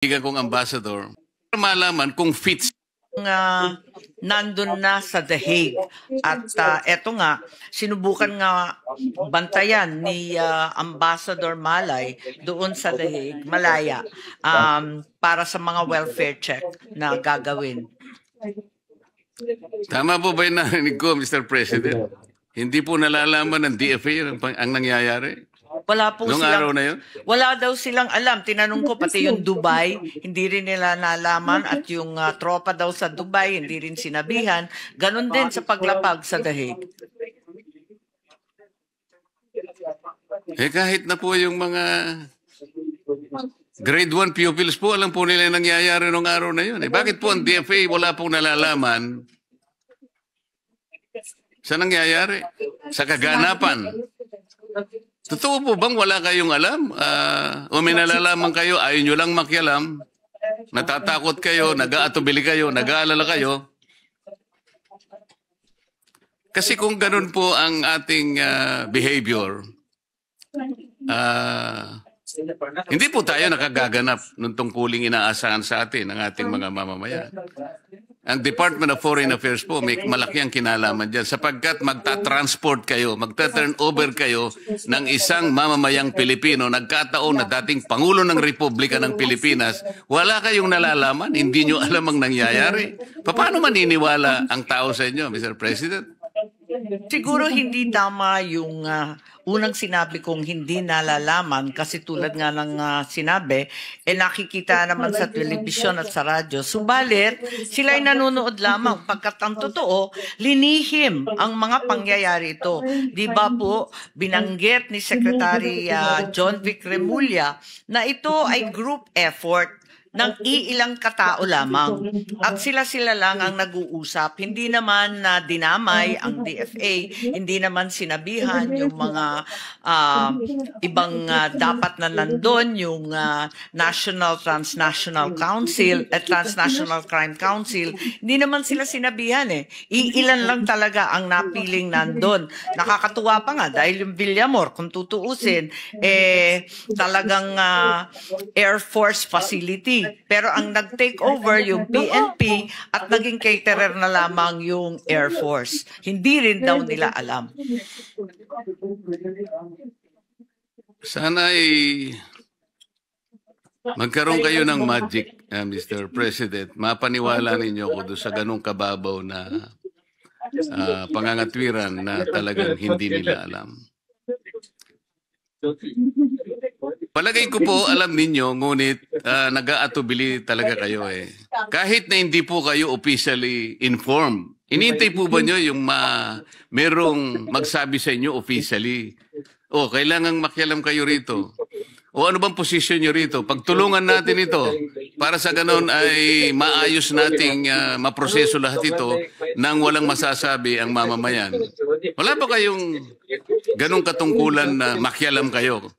kaibigan kong ambassador para malaman kung fits nandun na sa The Hague. At eto nga, sinubukan nga bantayan ni Ambassador Malay doon sa The Hague, Malaya, para sa mga welfare check na gagawin. Tama po ba yung narinig ko, Mr. President? Hindi po nalalaman ng DFA ang nangyayari? Wala po Noong silang, araw na yun? Wala daw silang alam. Tinanong ko pati yung Dubai, hindi rin nila nalaman, at yung tropa daw sa Dubai, hindi rin sinabihan. Ganon din sa paglapag sa The Hague. Kahit na po yung mga grade 1 pupils po, alam po nila yung nangyayari noong araw na yun. Bakit po ang DFA wala pong nalalaman sa nangyayari? Sa kaganapan? Totoo po bang wala kayong alam? O may nalalaman kayo, ayaw nyo lang makialam, natatakot kayo, nag-aatubili kayo, nag-aalala kayo? Kasi kung ganun po ang ating behavior, hindi po tayo nakagaganap ng tungkuling inaasahan sa atin ng ating mga mamamayan. Ang Department of Foreign Affairs po, may malaki ang kinalaman dyan sapagkat magta-transport kayo, magta-turnover kayo ng isang mamamayang Pilipino, nagkataon na dating Pangulo ng Republika ng Pilipinas, wala kayong nalalaman, hindi nyo alam ang nangyayari. Paano maniniwala ang tao sa inyo, Mr. President? Siguro hindi tama yung unang sinabi kong hindi nalalaman kasi tulad nga ng sinabi, nakikita naman sa telebisyon at sa radyo. Subalit, sila'y nanonood lamang pagkat ang totoo, linihim ang mga pangyayari ito. Di ba po, binanggit ni Secretary John Vic Remulla na ito ay group effort ng iilang katao lamang. At sila-sila lang ang nag-uusap. Hindi naman na dinamay ang DFA, hindi naman sinabihan yung mga ibang dapat na nandun, yung National Transnational Council at Transnational Crime Council. Hindi naman sila sinabihan Iilan lang talaga ang napiling nandun. Nakakatuwa pa nga dahil yung Villamor, kung tutuusin, talagang Air Force facility. Pero ang nag-take over yung PNP at naging caterer na lamang yung Air Force. Hindi rin daw nila alam. Sana magkaroon kayo ng magic, Mr. President. Mapaniwala ninyo ko doon sa ganung kababaw na pangangatwiran na talagang hindi nila alam. Palagay ko po, alam ninyo, ngunit nag-aatubili talaga kayo Kahit na hindi po kayo officially informed, inintay po ba nyo yung merong magsabi sa inyo officially? Kailangang makialam kayo rito. O ano bang posisyon nyo rito? Pagtulungan natin ito para sa ganon ay maayos nating maproseso lahat ito nang walang masasabi ang mamamayan. Wala ba kayong ganong katungkulan na makialam kayo?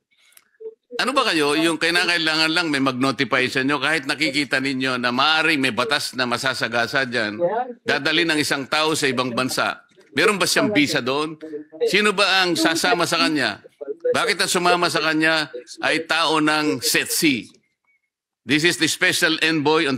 Ano ba kayo, yung kailangan lang may mag-notify sa inyo kahit nakikita ninyo na maaaring may batas na masasagasa dyan, dadali ng isang tao sa ibang bansa. Meron ba siyang visa doon? Sino ba ang sasama sa kanya? Bakit ang sumama sa kanya ay tao ng SETC? This is the Special Envoy on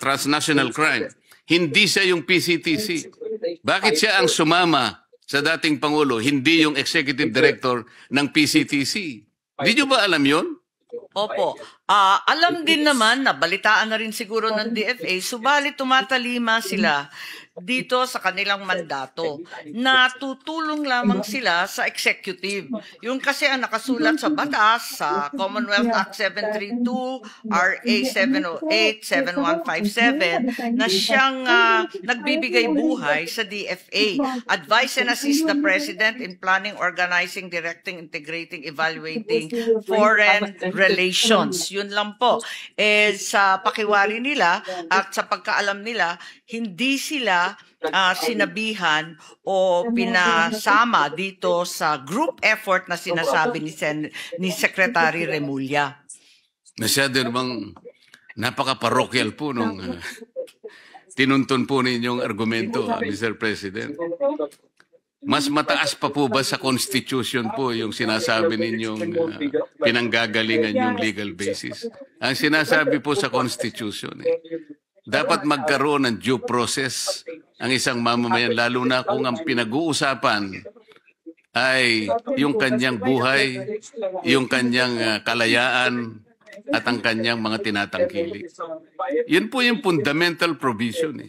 Transnational Crime. Hindi siya yung PCTC. Bakit siya ang sumama sa dating Pangulo, hindi yung Executive Director ng PCTC? Di nyo ba alam yon? Opo. Alam din naman, nabalitaan na rin siguro ng DFA, subalit tumatalima sila dito sa kanilang mandato na tutulong lamang sila sa executive. Yung kasi ang nakasulat sa batas, sa Commonwealth Act 732, RA 708, 7157, na siyang nagbibigay buhay sa DFA. Advise and assist the President in planning, organizing, directing, integrating, evaluating foreign relations. Yun lang po. Sa pakiwari nila at sa pagkaalam nila, hindi sila sinabihan o pinasama dito sa group effort na sinasabi ni Secretary Remulla. Masyado namang napaka-parokyal po nung tinuntun po ninyong argumento, Mr. President. Mas mataas pa po ba sa Constitution po yung sinasabi ninyong pinanggagalingan yung legal basis? Ang sinasabi po sa Constitution, dapat magkaroon ng due process ang isang mamamayan, lalo na kung ang pinag-uusapan ay yung kanyang buhay, yung kanyang kalayaan, at ang kanyang mga tinatangkilik. Yun po yung fundamental provision.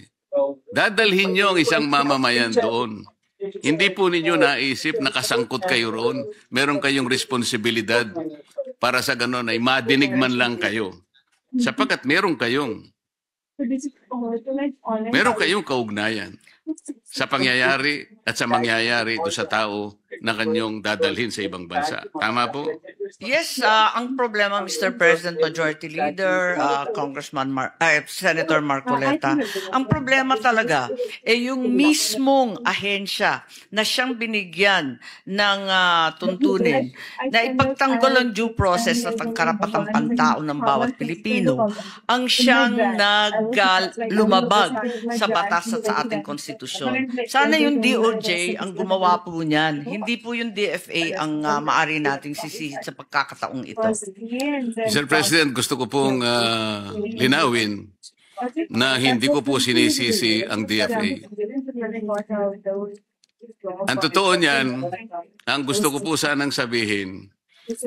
Dadalhin nyo ang isang mamamayan doon. Hindi po ninyo naisip, nakasangkot kayo roon. Meron kayong responsibilidad para sa ganon ay madinig man lang kayo. Sapagkat meron kayong kaugnayan sa pangyayari at sa mangyayari do sa tao na kanyang dadalhin sa ibang bansa. Tama po? Yes, ang problema, Mr. President, Majority Leader, Senator Marcoleta, ang problema talaga yung mismong ahensya na siyang binigyan ng tuntunin na ipagtanggol ang due process at ang karapatang pantao ng bawat Pilipino ang siyang lumabag sa batas at sa ating konstitusyon. Sana yung DOJ ang gumawa po niyan. Hindi po yung DFA ang maari nating sisihit sa pagkakataong ito. Mr. President, gusto ko pong linawin na hindi ko po sinisisi ang DFA. Ang totoo niyan, ang gusto ko po sanang sabihin,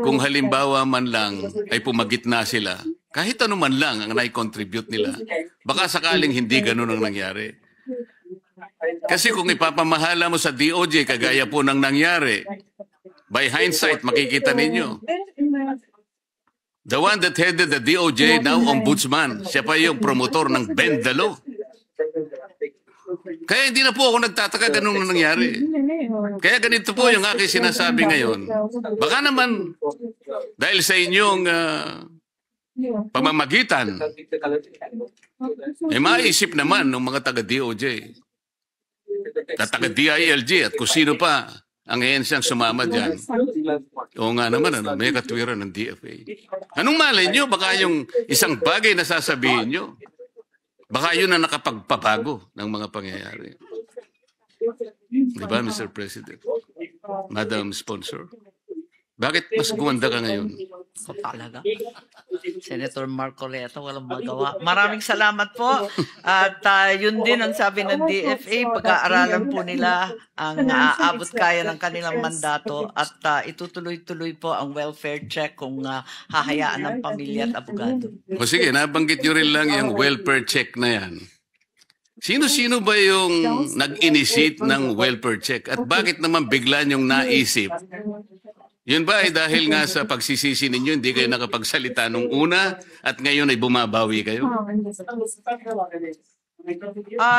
kung halimbawa man lang ay pumagitna sila, kahit ano man lang ang nai-contribute nila, baka sakaling hindi ganun ang nangyari. Kasi kung ipapamahala mo sa DOJ, kagaya po ng nangyari, by hindsight, makikita ninyo. The one that headed the DOJ, now ombudsman, siya pa yung promotor ng Bend the Law. Kaya hindi na po ako nagtataka ganun na nangyari. Kaya ganito po yung aking sinasabi ngayon. Baka naman, dahil sa inyong pamamagitan, maisip naman ng mga taga-DOJ, taga-DILG at kung sino pa ang ehensiyang sumama dyan. Oo nga naman, may katwiran ng DFA. Anong malay nyo? Baka yung isang bagay na sasabihin nyo, baka yun ang nakapagpabago ng mga pangyayari. Diba, Mr. President? Madam Sponsor? Bakit mas gumanda ka ngayon? So, talaga. Senator Marcoleta, walang magawa. Maraming salamat po. At yun din ang sabi ng DFA, pag-aaralan po nila ang aabot kaya ng kanilang mandato at itutuloy-tuloy po ang welfare check kung hahayaan ng pamilya at abogado. O sige, nabanggit nyo rin lang yung welfare check na yan. Sino-sino ba yung nag-initiate ng welfare check? At bakit naman bigla nyong naisip? Yun ba ay dahil nga sa pagsisisi ninyo, hindi kayo nakapagsalita nung una at ngayon ay bumabawi kayo?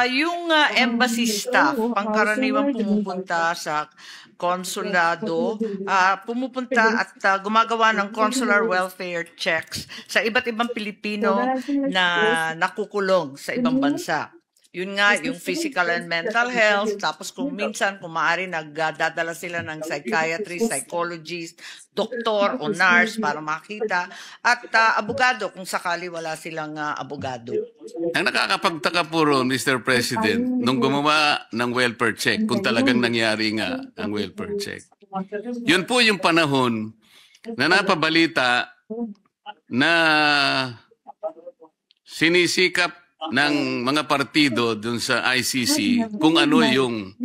Yung embassy staff, pangkaraniwan pumupunta sa konsulado, pumupunta at gumagawa ng consular welfare checks sa iba't ibang Pilipino na nakukulong sa ibang bansa. Yun nga, yung physical and mental health, tapos kung minsan, kung maaari, nagdadala sila ng psychiatrist, psychologist, doktor o nurse para makita, at abogado kung sakali wala silang abogado. Ang nakakapagtaka po ron, Mr. President, nung gumawa ng welfare check, kung talagang nangyari nga ang welfare check. Yun po yung panahon na napabalita na sinisikap ng mga partido dun sa ICC kung ano yung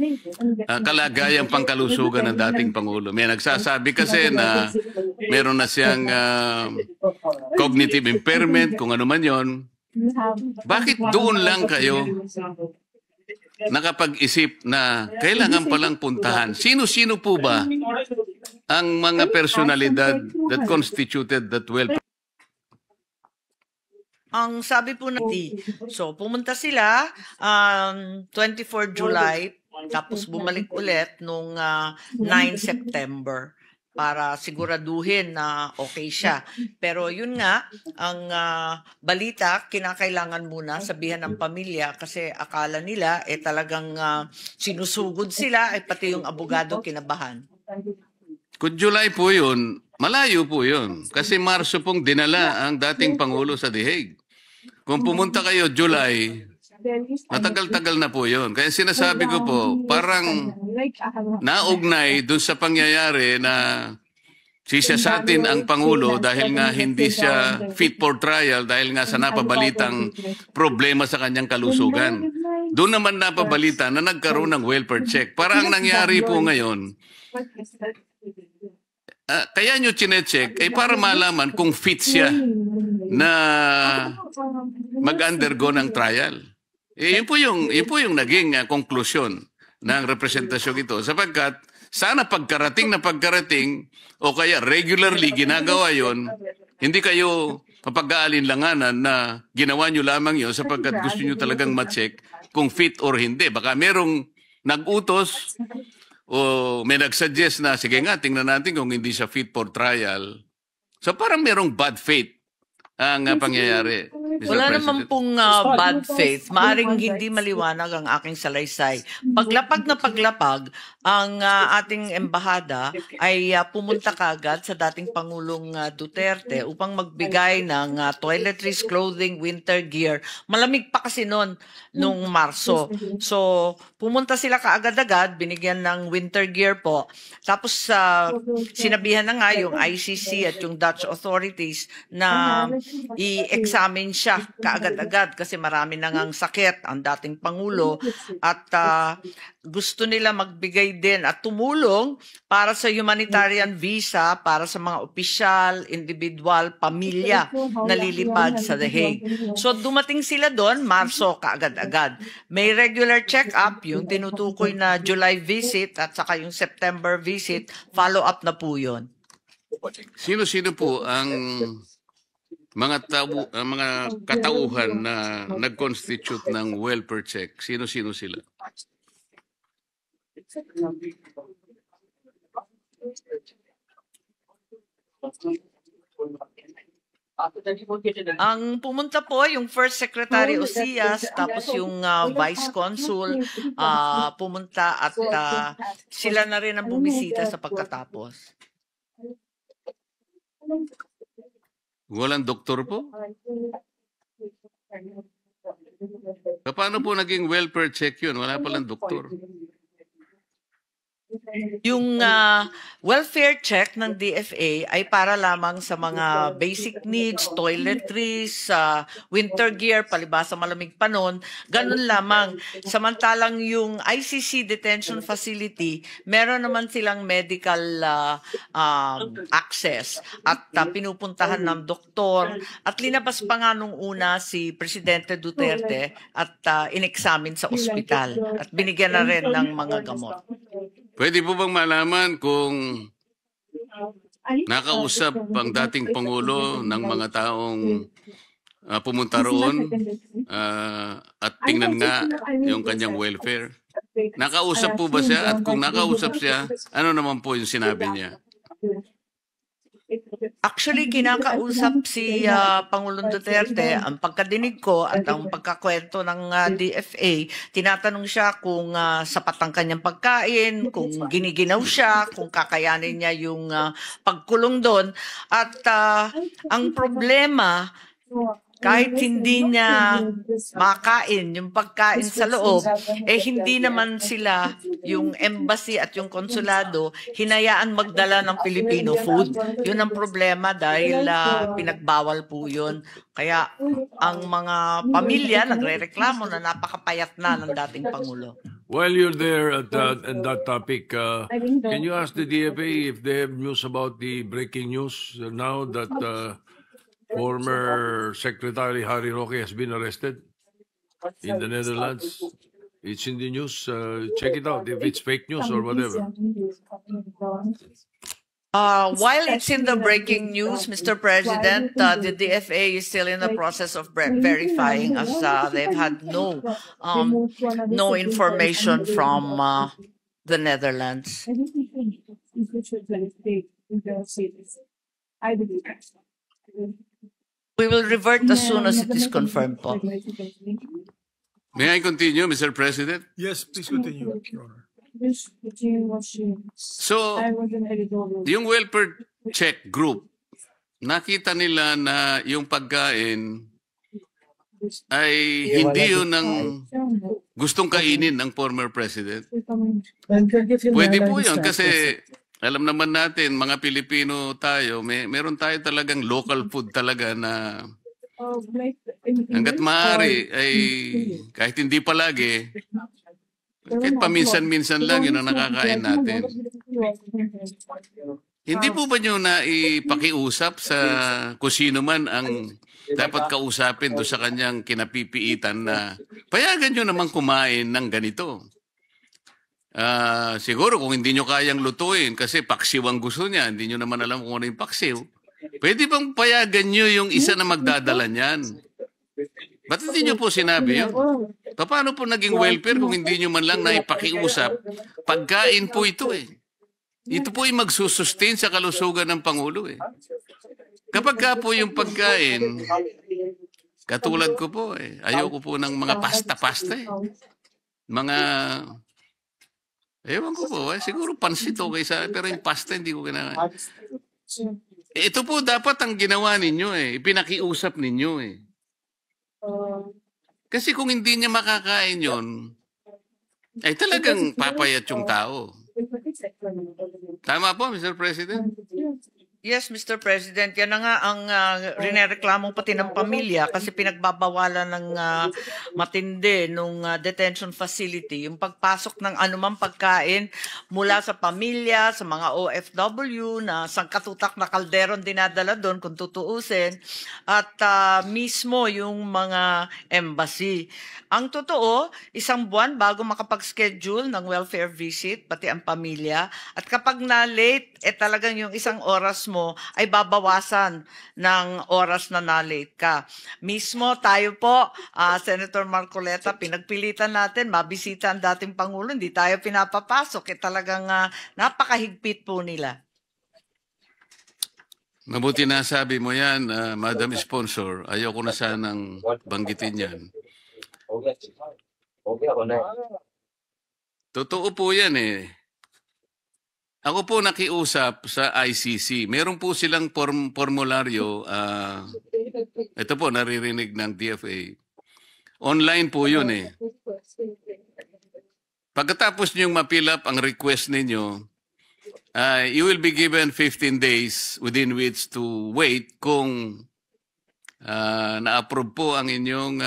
kalagayang pangkalusugan ng dating Pangulo. May nagsasabi kasi na meron na siyang cognitive impairment, kung ano man yon. Bakit doon lang kayo nakapag-isip na kailangan palang puntahan? Sino-sino po ba ang mga personalidad that constituted that welfare? Ang sabi po so pumunta sila 24 July, tapos bumalik ulit nung 9 September para siguraduhin na okay siya. Pero yun nga, ang balita, kinakailangan muna sabihan ng pamilya kasi akala nila talagang sinusugod sila, pati yung abogado kinabahan. Kung July po yun, malayo po yun. Kasi Marso pong dinala ang dating Pangulo sa The Hague. Kung pumunta kayo July, Matagal-tagal na po yun. Kaya sinasabi ko po, parang naugnay dun sa pangyayari na sisasatin ang Pangulo dahil nga hindi siya fit for trial dahil nga sa napabalitang problema sa kanyang kalusugan. Doon naman napabalita na nagkaroon ng welfare check. Parang ang nangyari po ngayon, kaya nyo chinecheck ay para malaman kung fit siya na mag-undergo ng trial. Yun po yung naging konklusyon ng representasyon ito. Sapagkat sana pagkarating o kaya regularly ginagawa yon, hindi kayo mapag-aalinlanganan na ginawa nyo lamang yon sapagkat gusto nyo talagang ma-check kung fit or hindi. Baka merong nag-utos o may nag-suggest na, sige nga, tingnan natin kung hindi siya fit for trial. So parang merong bad faith ang pangyayari. Mr. Wala President. naman pong bad faith. Maaring hindi maliwanag ang aking salaysay. Paglapag na paglapag, ang ating embahada ay pumunta kagad sa dating Pangulong Duterte upang magbigay ng toiletries, clothing, winter gear. Malamig pa kasi nung Marso. So, pumunta sila kaagad-agad, binigyan ng winter gear po. Tapos, sinabihan na nga yung ICC at yung Dutch authorities na i-examine siya kaagad-agad kasi marami na ngang sakit ang dating Pangulo at gusto nila magbigay din at tumulong para sa humanitarian visa para sa mga opisyal, individual, pamilya na lilipad sa The Hague. So dumating sila doon, Marso kaagad-agad. May regular check-up, yung tinutukoy na July visit at saka yung September visit, follow-up na po yun. Sino-sino po ang mga katauhan na nag-constitute ng welfare check? Sino-sino sila? Ang pumunta po yung First Secretary Osias, tapos yung Vice Consul pumunta at sila na rin ang bumisita sa pagkatapos. Walang doktor po? Paano po naging welfare check yun? Wala palang doktor. Yung welfare check ng DFA ay para lamang sa mga basic needs, toiletries, winter gear, palibasa malamig pa nun, ganun lamang. Samantalang yung ICC detention facility, meron naman silang medical access at pinupuntahan ng doktor at linabas pa nga nung una si Presidente Duterte at in-examine sa ospital at binigyan na rin ng mga gamot. Pwede po bang malaman kung nakausap ang dating Pangulo ng mga taong pumunta roon at tingnan nga yung kanyang welfare? Nakausap po ba siya? At kung nakausap siya, ano naman po yung sinabi niya? Actually, kinakausap si Pangulong Duterte. Ang pagkadinig ko at ang pagkakwento ng DFA, tinatanong siya kung sapat ang kanyang pagkain, kung giniginaw siya, kung kakayanin niya yung pagkulong doon. At ang problema, kahit hindi niya makain yung pagkain sa loob, hindi naman sila, yung embassy at yung konsulado, hinayaan magdala ng Filipino food. Yun ang problema dahil pinagbawal po yun. Kaya ang mga pamilya nagre-reklamo na napakapayat na ng dating Pangulo. While you're there at that topic, can you ask the DFA if they have news about the breaking news now that former Secretary Harry Roque has been arrested in the Netherlands? It's in the news. Check it out if it's fake news or whatever. While it's in the breaking news, Mr. President, the DFA is still in the process of verifying as they've had no information from the Netherlands. We will revert as soon as it is confirmed po. May I continue, Mr. President? Yes, please continue, Your Honor. So, yung welfare check group, nakita nila na yung pagkain ay hindi yun ang gustong kainin ng former president. Pwede po yun kasi alam naman natin, mga Pilipino tayo, meron tayo talagang local food talaga na hanggat maaari ay kahit hindi palagi, kahit paminsan-minsan lang yun ang nakakain natin. Hindi po ba nyo na ipakiusap sa kung sino man ang dapat kausapin do sa kanyang kinapipiitan na payagan nyo naman kumain ng ganito? Siguro kung hindi nyo kayang lutuin kasi paksiw ang gusto niya, hindi nyo naman alam kung ano yung paksiw, pwede bang payagan nyo yung isa na magdadala niyan? Ba't hindi nyo po sinabi yun? Paano po naging welfare kung hindi nyo man lang naipakiusap? Pagkain po ito eh. Ito po yung magsusustain sa kalusugan ng Pangulo eh. Kapag ka po yung pagkain, katulad ko po eh, ayoko po ng mga pasta-pasta eh. Mga, ewan ko po eh, siguro pansit okay sa, pero yung pasta hindi ko kinakain. Ito po dapat ang ginawa ninyo eh, ipinakiusap ninyo eh. Kasi kung hindi niya makakain yun, ay talagang papayat yung tao. Tama po, Mr. President? Yes, Mr. President, yan na nga ang rinereklamo pati ng pamilya kasi pinagbabawalan ng matindi nung detention facility, yung pagpasok ng anumang pagkain mula sa pamilya, sa mga OFW na sangkatutak na kalderon dinadala doon kung tutuusin, at mismo yung mga embassy. Ang totoo, isang buwan bago makapag-schedule ng welfare visit, pati ang pamilya, at kapag na-late, talagang yung isang oras mo ay babawasan ng oras na na-late ka. Mismo tayo po, Senator Marcoleta, pinagpilitan natin, mabisita ang dating Pangulo, hindi tayo pinapapasok. Talagang napakahigpit po nila. Mabuti na sabi mo yan, Madam Sponsor. Ayoko na sanang banggitin yan. Totoo po yan eh. Ako po nakiusap sa ICC. Meron po silang formularyo. Ito po, naririnig ng DFA. Online po yun eh. Pagkatapos niyong ma-fill up ang request ninyo, you will be given 15 days within which to wait kung na-approve po ang inyong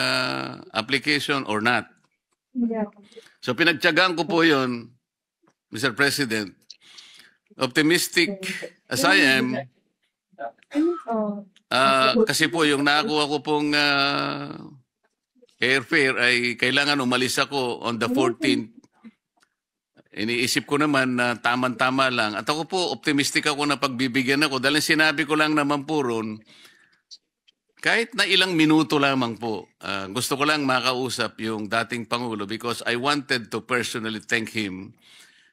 application or not. So pinagtiyagaan ko po yun, Mr. President. Optimistic as I am, kasi po yung nakuha ko pong airfare ay kailangan umalis ako on the 14th. Iniisip ko naman na tamang-tama lang. At ako po, optimistic ako na pagbibigyan ako. Dahil sinabi ko lang naman po ron, kahit na ilang minuto lamang po, gusto ko lang makausap yung dating Pangulo because I wanted to personally thank him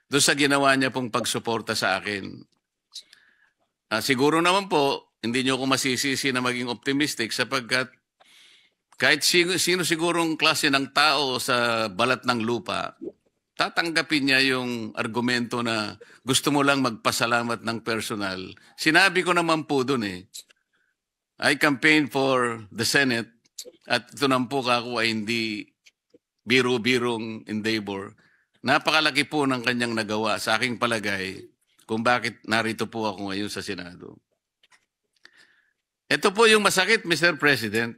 doon sa ginawa niya pong pagsuporta sa akin. Siguro naman po, hindi niyo ako masisisi na maging optimistic sapagkat kahit sino sigurong klase ng tao sa balat ng lupa, tatanggapin niya yung argumento na gusto mo lang magpasalamat ng personal. Sinabi ko naman po doon eh, I campaigned for the Senate at ito naman po ako ay hindi biro-birong endeavor. Napakalaki po ng kanyang nagawa sa aking palagay kung bakit narito po ako ngayon sa Senado. Ito po yung masakit, Mr. President.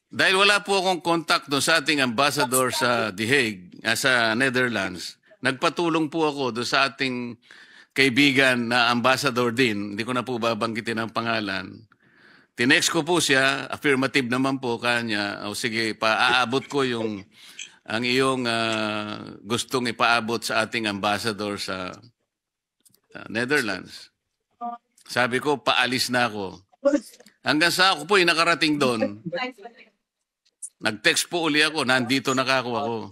Dahil wala po akong contact doon sa ating ambassador sa The Hague, sa Netherlands, nagpatulong po ako doon sa ating kaibigan na ambassador din, hindi ko na po babanggitin ang pangalan. Tinext ko po siya, affirmative naman po kanya, o sige, paaabot ko yung ang iyong gustong ipaabot sa ating ambassador sa Netherlands. Sabi ko, paalis na ako. Hanggang sa ako po yung nakarating doon, nag-text po uli ako, nandito na ako.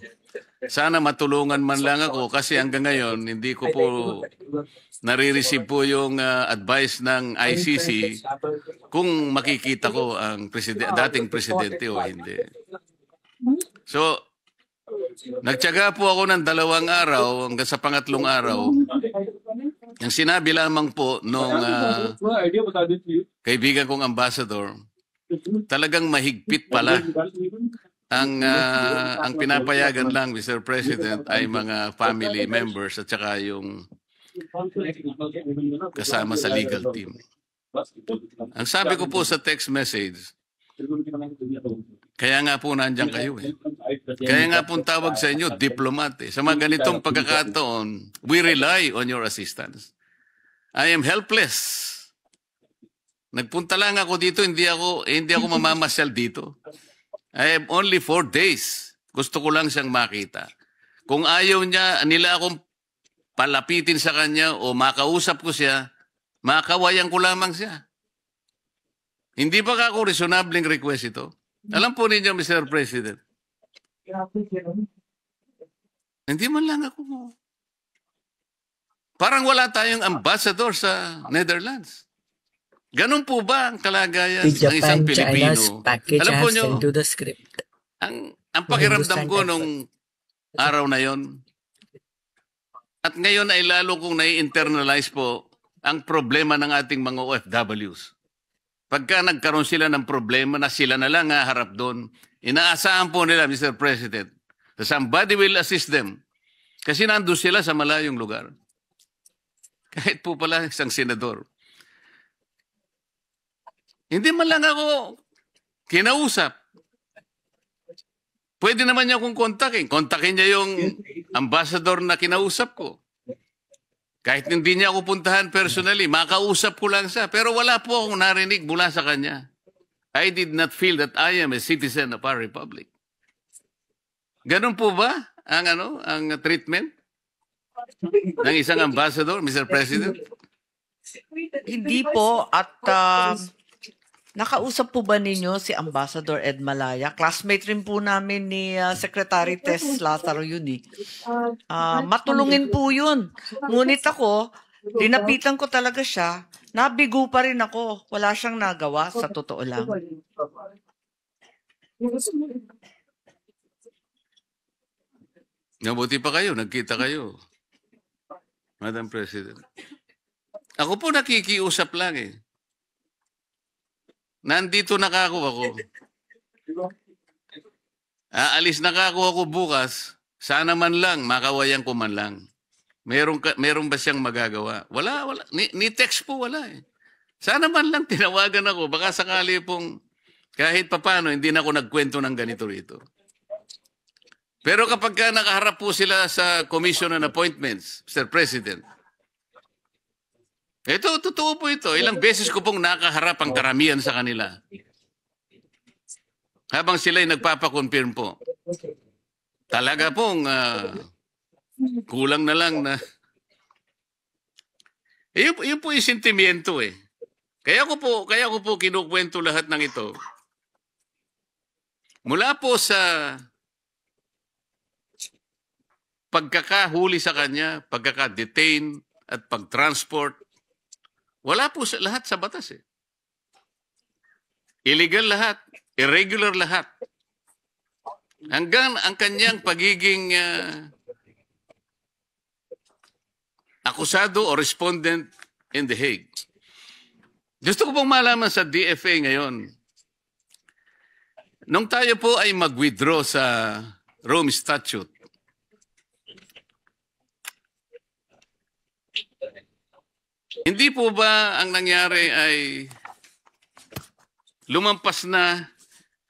Sana matulungan man lang ako kasi hanggang ngayon, hindi ko po nare-receive po yung advice ng ICC kung makikita ko ang dating presidente o hindi. So, nagtiyaga po ako ng 2 araw hanggang sa pangatlong araw. Ang sinabi lamang po nung kaibigan kong ambassador, talagang mahigpit pala. Ang pinapayagan lang, Mr. President, ay mga family members at saka yung kasama sa legal team. Ang sabi ko po sa text message, kaya nga po nandiyan kayo eh. Kaya nga po tawag sa inyo, diplomat eh. Sa mga ganitong pagkakataon, we rely on your assistance. I am helpless. Nagpunta lang ako dito, hindi ako mamamasyal dito. I have only 4 days. Gusto ko lang siyang makita. Kung ayaw nila akong palapitin sa kanya o makausap ko siya, makawayan ko lamang siya. Hindi ba ako reasonabling request ito? Alam po ninyo, Mr. President, hindi man lang ako. Parang wala tayong ambassador sa Netherlands. Ganun po ba ang kalagayan ng isang Pilipino? Alam po nyo, ang pakiramdam ko nung araw na yon, at ngayon ay lalo kong nai-internalize po ang problema ng ating mga OFWs. Pagka nagkaroon sila ng problema na sila na lang haharap doon, inaasahan po nila, Mr. President, that somebody will assist them. Kasi nandun sila sa malayong lugar. Kahit po pala isang senador. Hindi man lang ako kinausap. Pwede naman niya akong kontakin. Kontakin niya yung ambassador na kinausap ko. Kahit hindi niya ako puntahan personally, makausap ko lang siya. Pero wala po akong narinig mula sa kanya. I did not feel that I am a citizen of our republic. Ganun po ba ang treatment ng isang ambassador, Mr. President? Hindi po. At nakausap po ba ninyo si Ambassador Ed Malaya? Classmate rin po namin ni Secretary Tess Lazaro yun eh. Matulungin po yun. Ngunit ako, dinapitan ko talaga siya. Nabigo pa rin ako. Wala siyang nagawa, sa totoo lang. Nabuti pa kayo, nagkita kayo, Madam President. Ako po nakikiusap lang eh. Nandito na ako. Aalis na ako bukas. Sana man lang, makawayan ko man lang. Meron ba siyang magagawa? Wala. Ni text po wala eh. Sana man lang tinawagan ako. Baka sakali pong kahit papano, hindi na ako nagkwento ng ganito rito. Pero kapag nakaharap po sila sa Commission on Appointments, Mr. President, ito, totoo po ito. Ilang beses ko pong nakaharap ang karamihan sa kanila. Habang sila'y nagpapakonfirm po. Talaga pong kulang na lang na... Yun po yung sentimiento eh. Kaya ko po kinukwento lahat ng ito. Mula po sa pagkakahuli sa kanya, pagkaka-detain at pag-transport, wala po lahat sa batas eh. Illegal lahat, irregular lahat. Hanggang ang kanyang pagiging akusado o respondent in The Hague. Gusto ko pong malaman sa DFA ngayon, nung tayo po ay mag-withdraw sa Rome Statute, hindi po ba ang nangyari ay lumampas na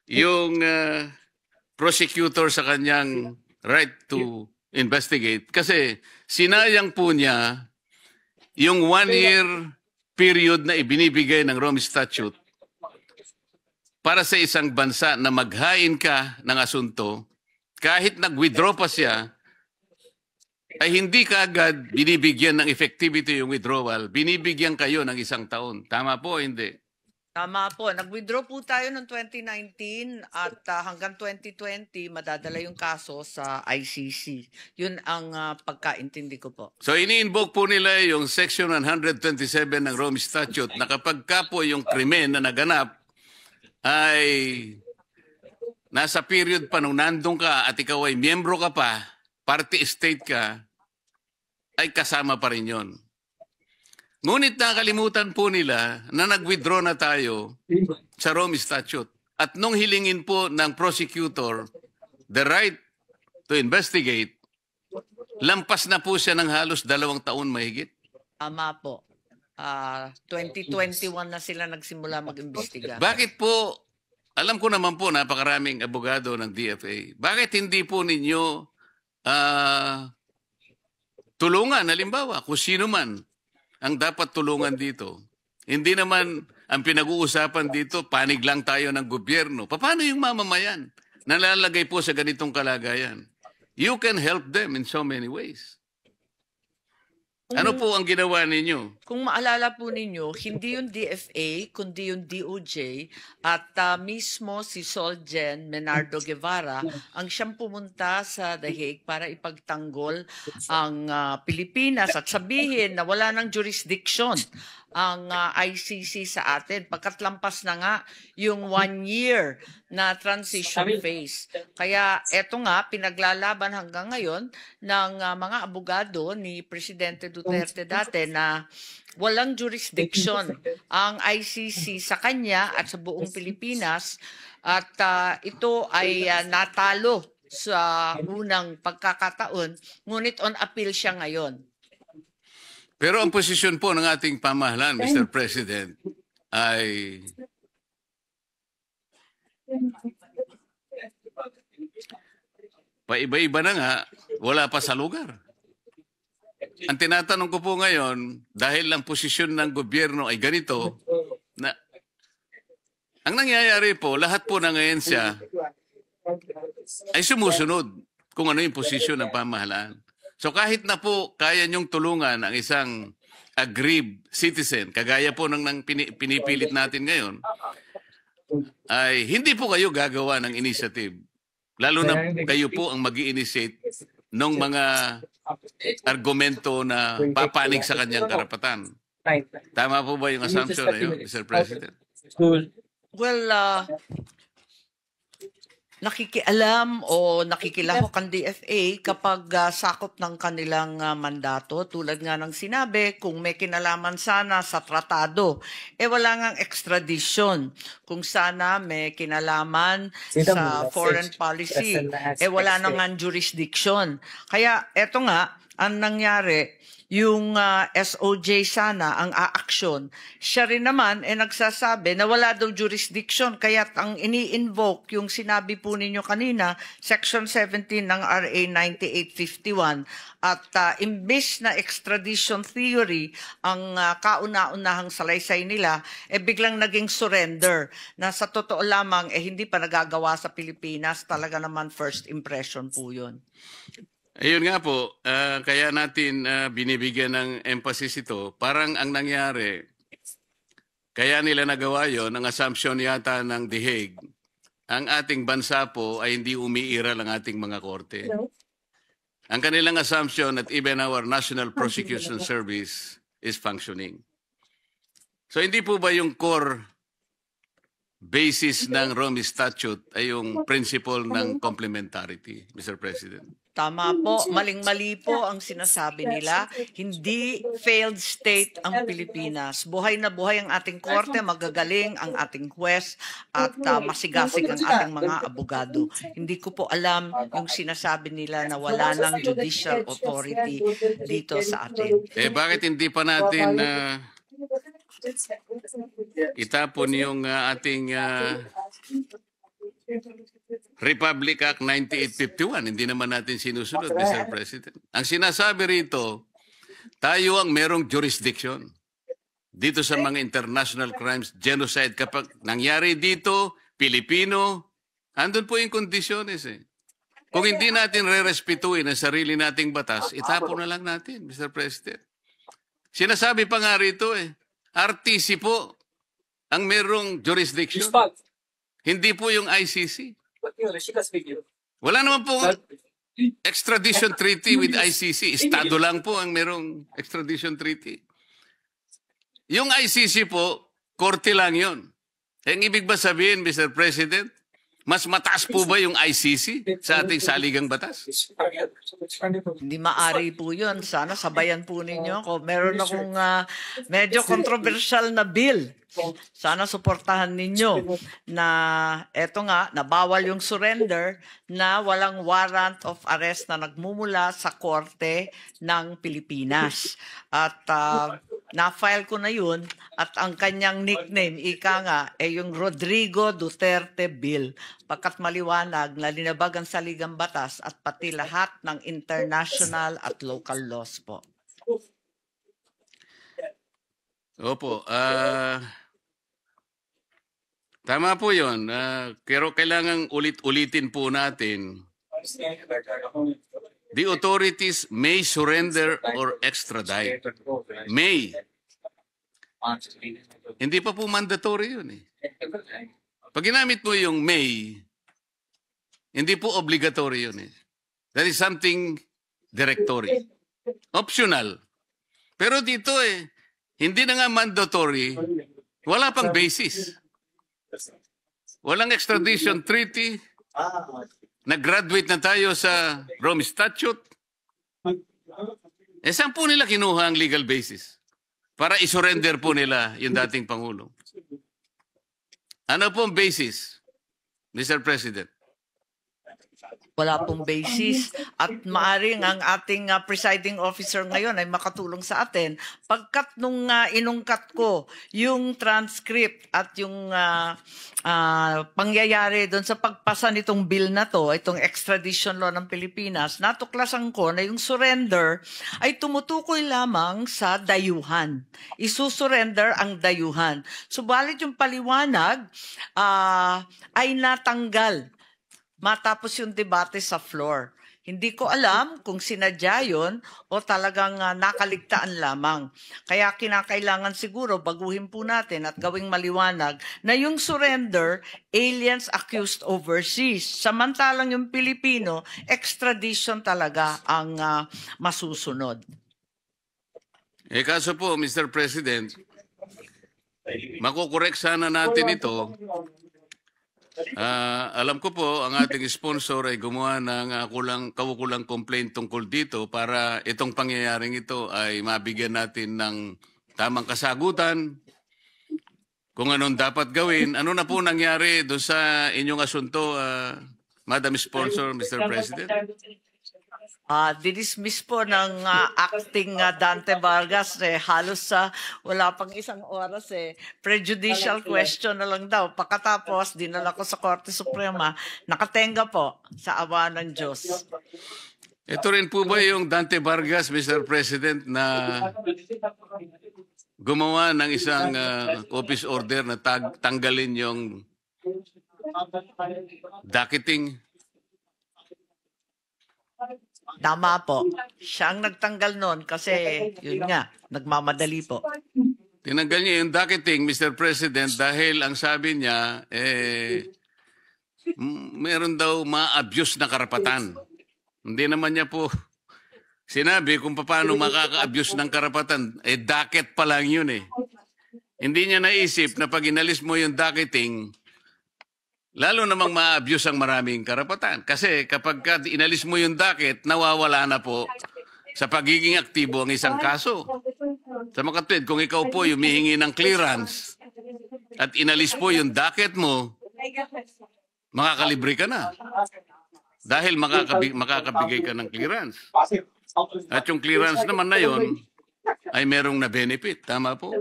yung prosecutor sa kanyang right to investigate? Kasi sinayang po niya yung 1-year period na ibinibigay ng Rome Statute para sa isang bansa na maghain ka ng asunto, kahit nag-withdraw pa siya, ay hindi kaagad binibigyan ng effectivity yung withdrawal. Binibigyan kayo ng 1 taon. Tama po, hindi? Tama po. Nag-withdraw po tayo noong 2019 at hanggang 2020 madadala yung kaso sa ICC. Yun ang pagkaintindi ko po. So ini-invoke po nila yung Section 127 ng Rome Statute na kapag ka po yung krimen na naganap ay nasa period pa nung nandun ka at ikaw ay miyembro ka pa, party state ka, ay kasama pa rin yun. Ngunit nakalimutan po nila na nag-withdraw na tayo sa Rome Statute. At nung hilingin po ng prosecutor the right to investigate, lampas na po siya ng halos 2 taon mahigit. Tama po. 2021 na sila nagsimula mag-imbestiga. Bakit po, alam ko naman po napakaraming abogado ng DFA, bakit hindi po ninyo tulungan, halimbawa, kung sino man ang dapat tulungan dito? Hindi naman ang pinag-uusapan dito, panig lang tayo ng gobyerno. Paano yung mamamayan? Nalalagay po sa ganitong kalagayan. You can help them in so many ways. Ano po ang ginawa ninyo? Kung maalala po ninyo, hindi yung DFA, kundi yung DOJ at mismo si Solgen Menardo Guevara ang siyang pumunta sa The Hague para ipagtanggol ang Pilipinas at sabihin na wala ng jurisdiction ang ICC sa atin pagkatlampas na nga yung 1 year na transition phase. Kaya eto nga, pinaglalaban hanggang ngayon ng mga abogado ni Presidente Duterte dati na walang jurisdiction ang ICC sa kanya at sa buong Pilipinas at ito ay natalo sa unang pagkakataon, ngunit on appeal siya ngayon. Pero ang posisyon po ng ating pamahalaan, Mr. President, ay paiba-iba na nga, wala pa sa lugar. Ang tinatanong ko po ngayon, dahil ang posisyon ng gobyerno ay ganito, na ang nangyayari po, lahat po ng ahensya ay sumusunod kung ano yung posisyon ng pamahalaan. So kahit na po kaya niyong tulungan ang isang aggrieved citizen, kagaya po ng pinipilit natin ngayon, ay hindi po kayo gagawa ng initiative. Lalo na kayo po ang mag-i-initiate ng mga argumento na papanig sa kanyang karapatan. Tama po ba yung assumption na yun, Mr. President? Well, nakikialam o nakikilahok ang DFA kapag sakop ng kanilang mandato. Tulad nga ng sinabi, kung may kinalaman sana sa tratado, wala ngang extradition. Kung sana may kinalaman sa foreign policy, wala nang jurisdiction. Kaya eto nga, ang nangyari, yung SOJ sana ang aaksyon. Siya rin naman nagsasabi na wala daw jurisdiction, kaya ang ini-invoke yung sinabi po ninyo kanina, Section 17 ng RA 9851, at imbis na extradition theory ang kauna-unahang salaysay nila, biglang naging surrender na sa totoo lamang hindi pa nagagawa sa Pilipinas. Talaga naman first impression po yun. Ayun nga po, kaya natin binibigyan ng emphasis ito. Parang ang nangyari, kaya nila nagawa yon, ang assumption yata ng The Hague, ang ating bansa po ay hindi umiiral ang ating mga korte. Ang kanilang assumption that even our National Prosecution Service is functioning. So hindi po ba yung core basis ng Rome Statute ay yung principle ng complementarity, Mr. President? Tama po, maling-mali po ang sinasabi nila. Hindi failed state ang Pilipinas. Buhay na buhay ang ating korte, magagaling ang ating huwes at masigasig ang ating mga abogado. Hindi ko po alam yung sinasabi nila na wala ng judicial authority dito sa atin. Bakit hindi pa natin itapon yung ating Republic Act 9851, hindi naman natin sinusunod, Mr. President. Ang sinasabi rito, tayo ang merong jurisdiction dito sa mga international crimes, genocide. Kapag nangyari dito, Pilipino, andun po yung kondisyones Kung hindi natin re-respetuin ang sarili nating batas, itapon na lang natin, Mr. President. Sinasabi pa nga rito RTC po ang merong jurisdiction. Hindi po yung ICC. Wala naman po extradition treaty with ICC. Estado lang po ang merong extradition treaty. Yung ICC po, korte lang yun. Ang ibig ba sabihin, Mr. President, Mas mataas po ba yung ICC sa ating saligang batas? Hindi maari po yun. Sana sabayan po ninyo ako. Meron akong medyo controversial na bill. Sana suportahan ninyo na eto nga, nabawal yung surrender na walang warrant of arrest na nagmumula sa korte ng Pilipinas. At na-file ko na yun at ang kanyang nickname, ika nga, yung Rodrigo Duterte Bill. Pagkat maliwanag na linabag ang saligang batas at pati lahat ng international at local laws po. Opo. Tama po yun. Pero kailangan ulit-ulitin po natin. The authorities may surrender or extradite. May. Hindi pa po mandatory yun eh. Pag ginamit mo yung may, hindi po obligatory yun eh. That is something directory. Optional. Pero dito eh, hindi na nga mandatory, wala pang basis. Walang extradition treaty. Nag-graduate na tayo sa Rome Statute. Eh, saan po nila kinuha ang legal basis? Para isurrender po nila yung dating Pangulo. Ano pong basis, Mr. President? Wala pong basis at maaring ang ating presiding officer ngayon ay makatulong sa atin pagkat nung inungkat ko yung transcript at yung pangyayari doon sa pagpasa nitong bill na to, itong extradition law ng Pilipinas, natuklasan ko na yung surrender ay tumutukoy lamang sa dayuhan. Isusurrender ang dayuhan. Subalit yung paliwanag ay natanggal matapos yung debate sa floor. Hindi ko alam kung sinadya yun o talagang nakaligtaan lamang. Kaya kinakailangan siguro baguhin po natin at gawing maliwanag na yung surrender, aliens accused overseas. Samantalang yung Pilipino, extradition talaga ang masusunod. Eh kaso po, Mr. President, makukorek sana natin ito. Alam ko po, ang ating sponsor ay gumawa ng kaukulang complaint tungkol dito para itong pangyayaring ito ay mabigyan natin ng tamang kasagutan kung anong dapat gawin. Ano na po nangyari doon sa inyong asunto, Madam Sponsor, Mr. President? Dinismiss po ng acting Dante Vargas halos wala pang isang oras prejudicial question na lang daw. Pagkatapos dinala ko sa Korte Suprema, nakatenga po sa awa ng Diyos. Ito rin po ba yung Dante Vargas, Mr. President, na gumawa ng isang office order na tanggalin yung docketing? Tama po. Siya ang nagtanggal noon kasi yun nga, nagmamadali po. Tinanggal niya yung docketing, Mr. President, dahil ang sabi niya, meron daw ma-abuse na karapatan. Hindi naman niya po sinabi kung paano makaka-abuse ng karapatan. Docket pa lang yun eh. Hindi niya naisip na pag inalis mo yung docketing, lalo namang ma-abuse ang maraming karapatan. Kasi kapag inalis mo yung docket, nawawala na po sa pagiging aktibo ang isang kaso. Sa makatwid, kung ikaw po humihingi ng clearance at inalis po yung docket mo, makakalibre ka na. Dahil makakabigay ka ng clearance. At yung clearance naman na yun ay merong na-benefit. Tama po?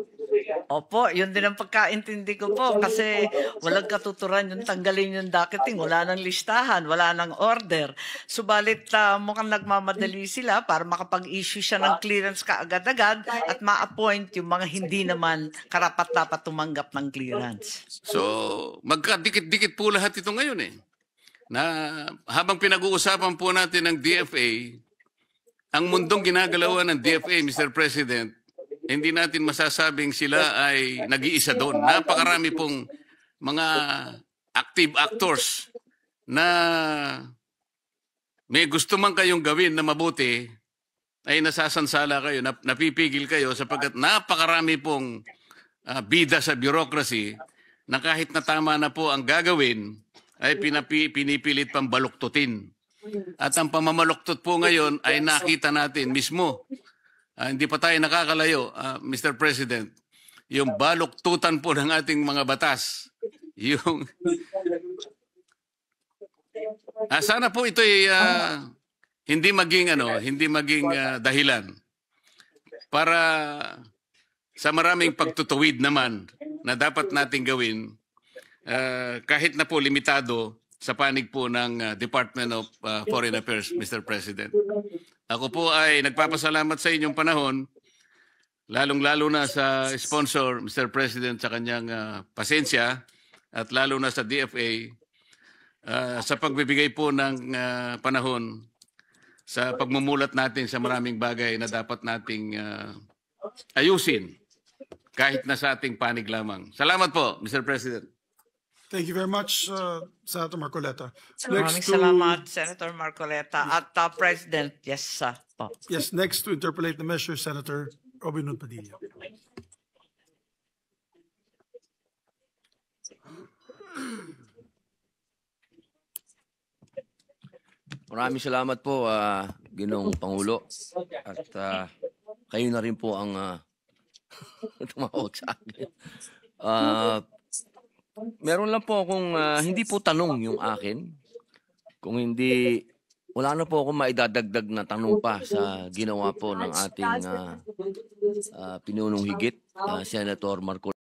Opo, yun din ang pagkaintindi ko po kasi walang katuturan yung tanggalin yung docketing, wala nang listahan, wala nang order. Subalit mukhang nagmamadali sila para makapag-issue siya ng clearance kaagad-agad at ma-appoint yung mga hindi naman karapat-dapat tumanggap ng clearance. So, magkadikit-dikit po lahat ito ngayon eh. Na habang pinag-uusapan po natin ng DFA, ang mundong ginagalawan ng DFA, Mr. President, hindi natin masasabing sila ay nag-iisa doon. Napakarami pong mga active actors na may gusto man kayong gawin na mabuti, ay nasasansala kayo, napipigil kayo sapagkat napakarami pong bida sa bureaucracy na kahit na tama na po ang gagawin, ay pinipilit pang baluktutin. At ang pamamaluktot po ngayon ay nakita natin mismo. Hindi pa tayo nakakalayo, Mr. President. Yung baluktutan po ng ating mga batas. Yung sana po ito'y hindi maging dahilan para sa maraming pagtutuwid naman na dapat nating gawin kahit na po limitado sa panig po ng Department of Foreign Affairs, Mr. President. Ako po ay nagpapasalamat sa inyong panahon, lalong-lalo na sa sponsor, Mr. President, sa kanyang pasensya, at lalo na sa DFA, sa pagbibigay po ng panahon sa pagmumulat natin sa maraming bagay na dapat nating ayusin kahit na sa ating panig lamang. Salamat po, Mr. President. Thank you very much, Senator Marcoleta. Maraming salamat, Senator Marcoleta. At President, yes, po. Yes, next to interpolate the measure, Senator Robin Hood Padilla. Maraming salamat po, Ginoong Pangulo. At kayo na rin po ang tumawag sa akin. Meron lang po akong hindi po tanong yung akin. Kung hindi, wala na po akong maidadagdag na tanong pa sa ginawa po ng ating pinunong higit, Senator Marcoleta.